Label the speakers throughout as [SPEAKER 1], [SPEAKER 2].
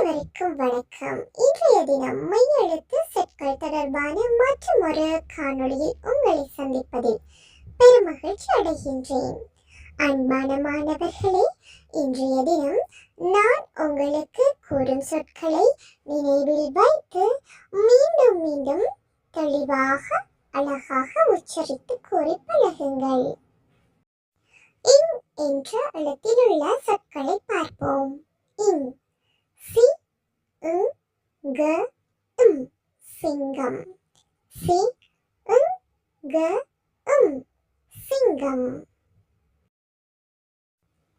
[SPEAKER 1] அனைவருக்கும் வணக்கம். இன்றைய தினம் மெய்யெழுத்து சொற்கள் தொடர்பான மற்றும் ஒரு காணொளியில் உங்களை சந்திப்பதில் பெருமகிழ்ச்சி அடைகின்றேன். அன்பான மாணவர்களே, இன்றைய தினம் நான் உங்களுக்கு கூறும் சொற்களை நினைவில் வைத்து மீண்டும் மீண்டும் தெளிவாக அழகாக உச்சரித்து கூறி பழகுங்கள். இன் என்ற எழுத்தில் உள்ள சொற்களை பார்ப்போம். இன், சி, க, சிங்கம். சி, க, சிங்கம்.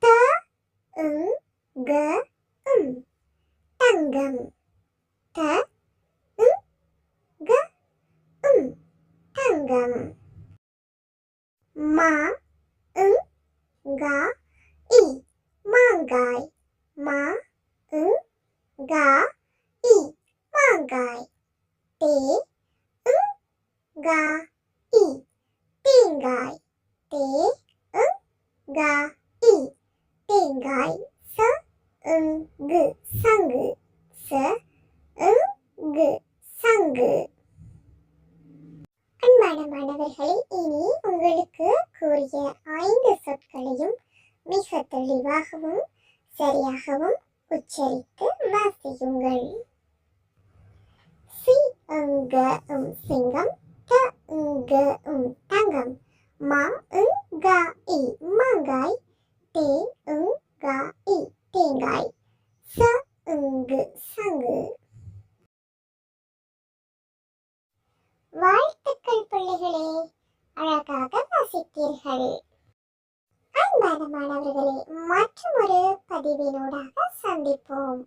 [SPEAKER 1] த, க, தங்கம். த, க, தங்கம். மா, கா, இ, மாங்காய். மா, கா, இ, மாங்காய். தே, கா, இ, தேங்காய். தே, கா, இ, தேங்காய். ச, கு, சங்கு. ச, கு, சங்கு. அன்பான மாணவர்களே, இனி உங்களுக்கு கூறிய 5 சொற்களையும் மிக தெளிவாகவும் சரியாகவும் உச்சரித்து வாசியுங்கள். சி, சிங்கம். த, தங்கம். மா, கா, இ, மாங்காய். தே, கா, இ, தேங்காய். ச, கு, சங்கு. வாழ்த்துக்கள் பிள்ளைகளே, அழகாக வாசித்தீர்கள். அன்பான மாணவர்களே, மற்றொரு பதிவினூடாக சந்திப்போம்.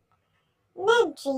[SPEAKER 1] நன்றி.